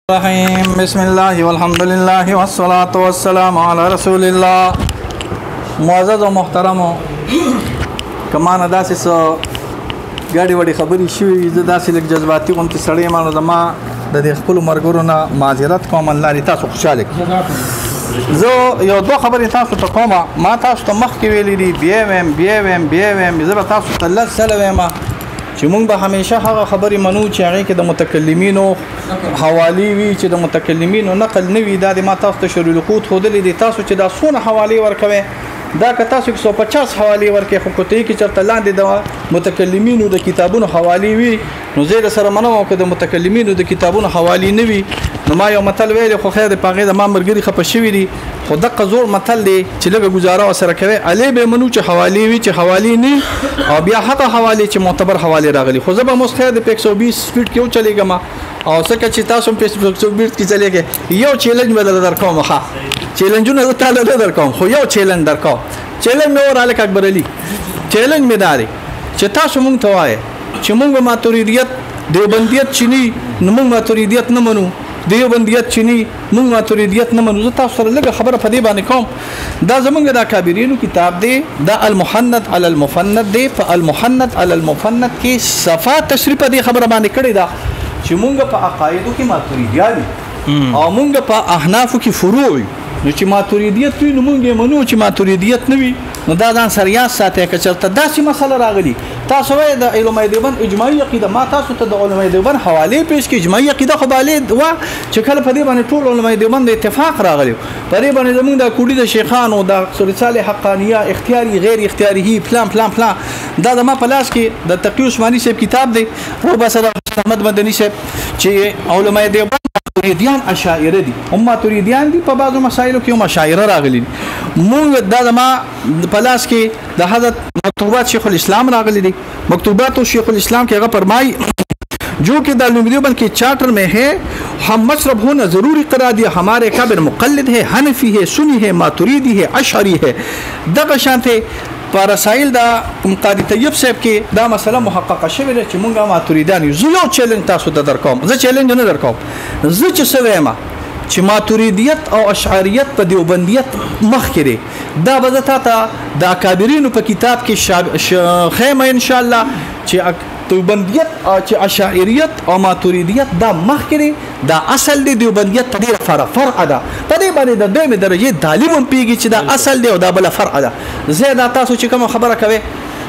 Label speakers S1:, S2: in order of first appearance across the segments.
S1: الرحیم بسم الله والحمد لله والصلاة والسلام علی رسول الله. معزز و محترم کمانه داسې څه ګاډي وړي خبرې شوي، زه داسې لږ جذباتي غوندې سړی یم، نو زما د دې خپلو ملګرو نه معذرت کوم، الله دې تاسو خوشحاله کړي. زه یو دوه خبرې تاسو ته کوم، ما تاسو ته مخکې ویلي دي، بیا ویم زه به تاسو ته لږ څه ویم چې مونږ به همیشه هغه خبرې منو چې هغې کې د متکلمینو حوالې وي، چې د متکلمینو نقل نه وي. دا د ما تاسو ته شروع الخوت ښودلې دي، تاسو چې دا څونه حوالې ورکوئ، دا که تاسو 150 حوالې ورکړئ، خو کته کې چېرته لاندې د متکلمینو د کتابونو حوالې وي، نو زه یې سره منم. او که د متکلمینو د کتابونو حوالې نه وي، نو ما یو متل ویلی، خو خیر د په هغې د ما ملګري خفه شوي دي، خو دقه زوړ متل دی چې لږه ګزاره ورسره کوئ، علې به منو چې حوالې وي، چې حوالې نه او بیا هغه حوالې چې معتبر حوالې راغلي. خو زه به اوس خیر د 120 سپیډ کې وچلېږم، او څکه چې تاسو هم په 120 کې چلېږئ. یو چیلنج به درله درکوم، ښه چیلنجونه زه تاله نه درکوم، خو یو چیلنج درکوم. چیلنج مې ورالک اکبر علي، چیلنج مې دا دی چې تاسو مونږ ته وایئ چې مونږ ماتوریدیت دیوبندیت چینی، نو مونږ ماتوریدیت نه منو، دیوبندیت چینی مونږ ماتوریدیت نه منو. زه تاسو سره لږه خبره په دې باندې کوم. دا زمونږ د اکابرینو کتاب دی، دا المحند علی المفند دی. په المحند علی المفند کې صفه تشریح په دې خبره باندې کړې ده چې مونږ په عقایدو کې ماتوریدیان او مونږ په احنافو کې فروع، نو چې ماتوریدیت وي نو مونږ یې منو، چې ماتوریدیت نه وي نو دا ځان سره یاد ساتئ. که چېرته داسې مسله راغلي، تاسو وایئ د علماء دیوبند اجماعي عقیده، ما تاسو ته د علماء دیوبند حوالې پیش کړي. اجماعي عقیده خو بالید وه چې کله په دې باندې ټول علماء دیوبند د اتفاق راغلی، په دې باندې زمونږ د کوډي د شیخانو د رسالې حقانیه، اختیاري غیر اختیاري، پلان دا زما په لاس کې د تقي عثماني صاحب کتاب دی، او بس د احمد مدني صاحب چې علماء دیوبند ماتوریدیان اشاعره دي، هم ماتوریدیان دي، په بعضو مسایلو کې هم اشاعره راغلي. مونږ دا زما په لاس کې د حضرت مکتوبات شیخ الاسلام راغلي دي. مکتوبات شیخ الاسلام کې هغه فرمایي جو कि दालूम देवबंद के चार्टर में है, हम मशरब होना ज़रूरी करार दिया, हमारे काबिर मुक़ल्लिद है, हनफी है, सुनी है, मातुरीदी है, अशअरी है. दगा शांते पर रसाइल दा मुक़ादी तैयब साहब के दा मसला मुहक़्क़क़ शवी है कि मुंगा मातुरीदानी ज़ो चैलेंज तासु दा दरकम, ज़ चैलेंज न दरकम, ज़ च सवेमा چې ماتوریدیت او اشعریت په دیوبندیت مخ کړي. دا بزتا ته د اکابرینو په کتاب کې خیمه ان شاء الله چې دیوبندیت او چې اشعریت او ماتوریدیت دا مخ کړي، دا اصل دی. دیوبندیت په ډیره فرع ده، په دې باندې د دویمه درجه طالبون پیږي چې دا اصل دی او دا بل فرع ده. زه دا تاسو چې کوم خبره کوي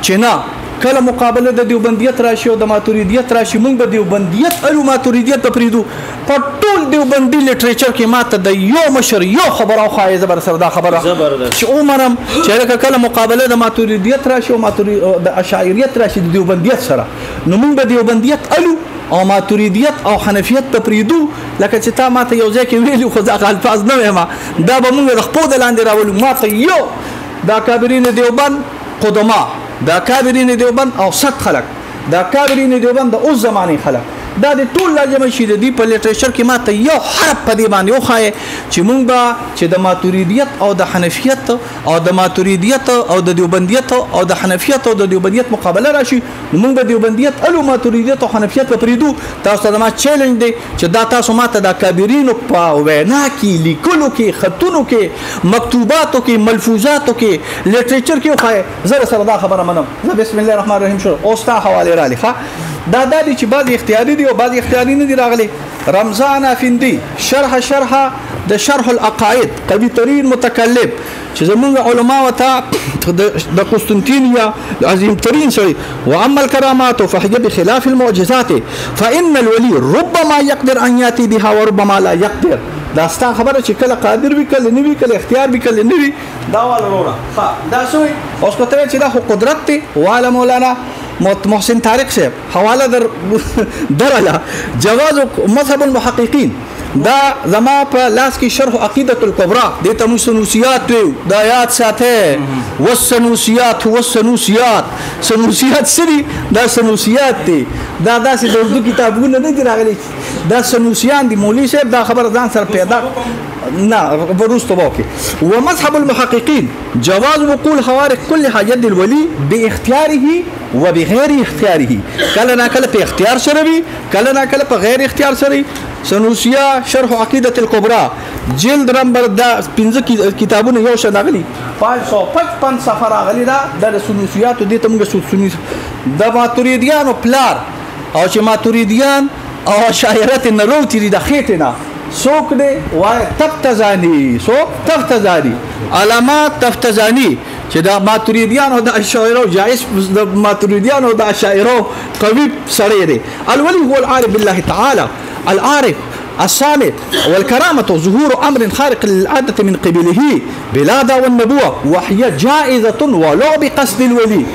S1: چې نه کله مقابله د دیوبندیت راشي او د ماتوریدیت راشي، مونږ به دیوبندیت او ماتوریدیت ته پریدو. په ټول دیوبندي لټریچر کې ماته د یو مشر یو خبره خو زبر سره دا خبره چې عمرم چې کله مقابله د ماتوریدیت راشي او د اشاعریت راشي د دیوبندیت سره، نو مونږ به دیوبندیت او ماتوریدیت او حنفیت ته پریدو. لکه چې تا ماته یو ځای کې ویلي، خو ځکه الفاظ نه وایم، دا به مونږ د خپل لاندې راولو. ماته یو د کابرین دیوبند قدما، دا کابرین دیوبند او صد خلق، دا کابرین دیوبند د اوس زمانه خلق، دا د ټول لازمه شي د دې په لټریچر کې ماته یو حرف په دې باندې وخایي چې مونږ به چې د ماتوریدیت او د حنفیت او د ماتوریدیت او د دیوبندیت او د حنفیت او د دیوبندیت مقابله راشي، نو مونږ به دیوبندیت او ماتوریدیت او حنفیت په پریدو. تاسو ته ما چیلنج دی چې دا تاسو ماته د کابرینو په وینا کې، لیکلو کې، خطونو کې، مکتوباتو کې، ملفوظاتو کې، لټریچر کې وخایي. زه سره دا خبره منم. زه بسم الله الرحمن الرحیم شروع او ستا حواله را لخوا دا د چې بعض اختیاري دي او بعض اختیاري نه دي راغلي. رمضان افندي شرح د شرح العقائد قوي ترين متکلم چې زمونږ علما وتا د قسطنطینیه عظیم ترين سړي. واما الكرامات فهي بخلاف المعجزات فان الولي ربما يقدر ان ياتي بها وربما لا يقدر. دا ستا خبره چې کله قادر وي، کله نه وي، کله اختیار وي، کله نه وي، دا والا وروړه. دا سوی اوس کوته چې دا خو قدرت دی. والا مولانا محسن طارق صاحب حواله درله جواز مذهب المحققین، دا زما په لاس کې شرح عقیدة الکبرى، د ته سنوسیات وي، دا یاد ساته. والسنوسیات والسنوسیات، سنوسیات سری دا سنوسیات دي، دا داسې د اردو کتابونه نه دي راغلي، دا سنوسیان دي. مولوی صاحب دا خبر ځان سره پیدا نه بروستو باقي. ومذهب المحققين جواز وقول خوارق كلها يد الولي باختياره وبغير اختياره. کله نا کله په اختیار سره وي، کله نا کله په غیر اختیار سره. سنوسیه شرح عقیدة الكبرى جلد نمبر دا 15 کتابونه یو شان غلي 555 صفحه غلي دا د سنوسیات دي ته موږ سنوس د ماتوریدیان او پلار او چې ماتوریدیان او شاعرت نروتی دي د خېټنا سوق دي وای تفتزانی سوق تفتزانی علامات تفتزانی چې دا ماتوریدیان او د اشاعره جائز د ماتوریدیان او د اشاعره قوي سره دي الولي هو العارف بالله تعالى العارف الصامت والكرامة ظهور أمر خارق للعادة من قبله بلا دا والنبوة وهي جائزة ولو بقصد الولي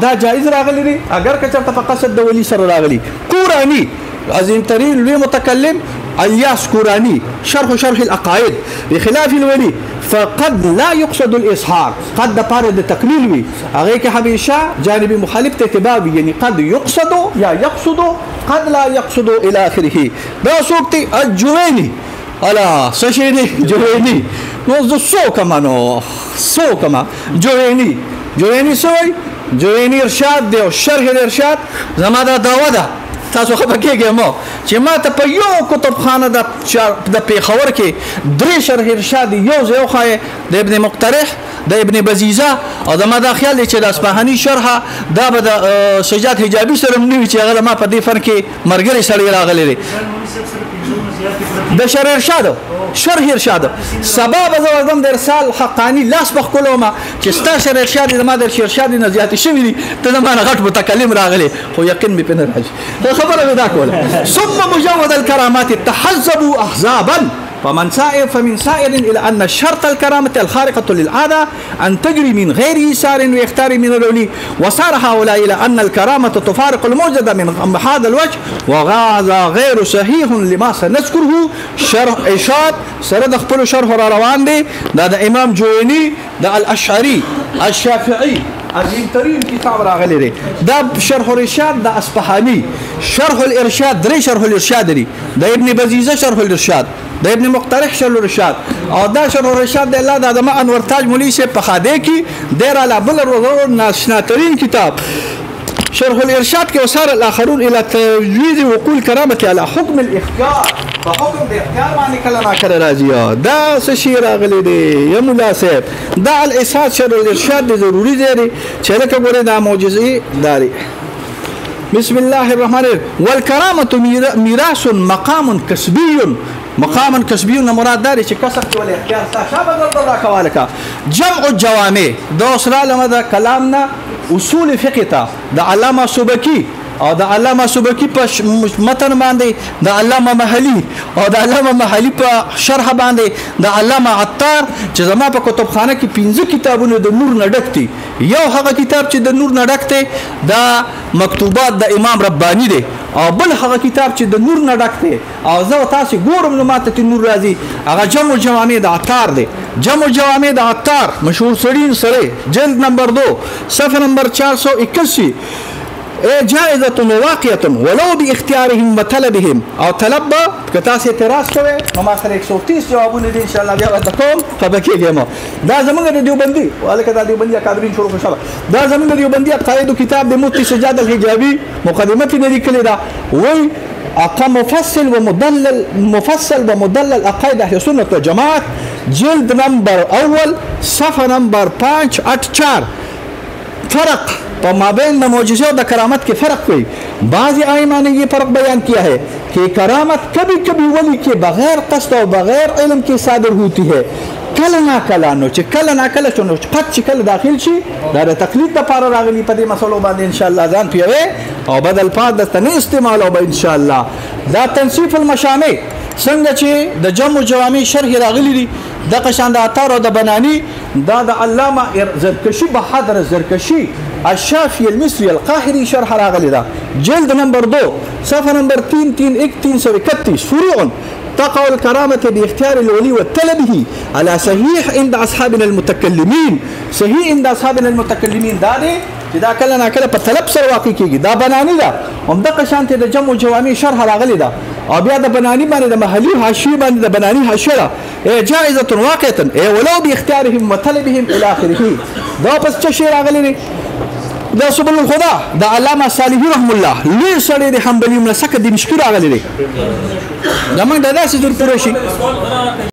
S1: دا جائز راغلي دي اگر کچرته په قصد د ولي سره راغلي قراني عظيم ترين لوی متكلم الياس قراني شرح العقائد بخلاف الولي فقد لا يقصد الإصحاح قد دپاره د تقلیل وي هغه کې همیشه جانب مخالف ته اتباع وي یعنی قد يقصد یا يقصد قد لا يقصد الى اخره دا سوکتي الجويني الا سشيني جويني نو سو کمانو سو کما جويني سوي جويني ارشاد دی او شرح الارشاد زما دا داوا ده تاسو خبر کېږئ مو چې ما ته په یو کتابخانه د پیښور کې درې شرح ارشاد یو ځای وښایه د ابن مقترح د ابن بزیزه او د ما دا خیال دی چې د اصفهاني شرحه دا به د سجاد حجابي سره نه وي چې هغه ما په دې فن کې مرګري سړی راغلی دی د شرح ارشاد شرح ارشاد سبب زوردم د ارسال حقانی لاس بخکلو ما چې ستا شرح ارشاد د ما د ارشاد نه زیات شوی دي ته د ما غټ متکلم راغلی خو یقین می پنه راځي خبره ودا کوله ثم مجود الكرامات تحزبوا احزابا فمن سائر إلى أن شرط الكرامة الخارقة للعادة أن تجري من غير يسار ويختار من الولي وصار هؤلاء إلى أن الكرامة تفارق الموجودة من هذا الوجه وهذا غير صحيح لما سنذكره شرح إشاد سرد خپل شرح روان دي دا امام جويني دا الأشعري الشافعي عظيم ترين كتاب راغلي دي دا شرح الإرشاد دا أصفهاني شرح الإرشاد دري شرح الإرشاد دي دا ابن بزيزة شرح الإرشاد دا ابن مقترح شرح الإرشاد او دا شرح الإرشاد دا الله دا دما انور تاج مولوی سے پخادے کی دیر علا بل الرضور ناشنا ترین کتاب شرح الإرشاد کے وصار الآخرون إلى تجويز وقول كرامة على حكم الإختيار فحكم الاختيار معنی کلنا کر راضیہ دا سشی راغلی دی یا مناسب دا الاساد شرح الإرشاد دی ضروری دی چلکہ گوری دا موجزی داری بسم الله الرحمن الرحيم والكرامة ميراث مقام كسبي مراد داري چې کسب کول اختیار تا شابه در کوالکا جمع الجوامع دا سره لمده کلامنا اصول فقه تا د علامه سبکی او د علامه سبکی په متن باندې د علامه محلی او د علامه محلی په شرح باندې د علامه عطار چې زما په کتابخانه کې 15 کتابونه د نور نډکتي یو هغه کتاب چې د نور نډکته دا مکتوبات د امام ربانی دی او بل هغه کتاب چې د نور نډکته او زه تاسو ګورم نو ماته نور راځي هغه جمع الجوامع د عطار دی جمع الجوامع د عطار مشهور سړین سره جلد نمبر 2 صفحه نمبر 481 جائزة وواقعة ولو باختيارهم وطلبهم او طلب کتاس اعتراض کوي نو ما سره 130 جوابونه دي ان شاء الله بیا وتاكم فبکیږي مو دا زمونږ د دیوبندي ولکه دا دیوبندي اکادرین شروع شوه دا زمونږ د دیوبندي قائد کتاب د مفتی سجاد الحجابي مقدمه کې لیکل دا وای اقام مفصل ومدلل عقائد اهل سنة والجماعة جلد نمبر اول صفحه نمبر 584 فرق تو مابین معجزے اور کرامت کے فرق کوئی بعض ائمہ نے یہ فرق بیان کیا ہے کہ کرامت کبھی کبھی ولی کے بغیر قصد اور بغیر علم کے صادر ہوتی ہے کله نا کله نو چې کله نا کله شنو قد چې کله داخل شي دا د تقلید د پاره راغلی په دې مسلو باندې ان شاء الله ځان پیوي او بدل پات د تنه استعمال او ان شاء الله دا تنصیف المشامع څنګه چې د جمع جوامع شرح راغلی دي د قشان د عطار او د بنانی دا د علامه زرکشی بهادر زرکشی الشافعي المصري القاهري شرح راغلی دا جلد نمبر 2 صفحه نمبر 331 فروع تقع الكرامة باختيار الولي وطلبه على صحيح عند أصحابنا المتكلمين صحيح عند أصحابنا المتكلمين دا کله نه کله په طلب سره واقع کیږي دا بنانی دا هم د قشانت د جمع جوامع شرح راغلی دا او بیا د بنانی باندې د محلي حاشیه باندې د بنانی حاشیه جائزه واقعه ولو باختيارهم وطلبهم الى اخره دا پس څه شی راغلی دا سبل الخدا د علامه صالحي رحم الله لوی سړی د حنبلي ملسکه دمشقي راغلی دی زمونږ د داسې زور پوره شي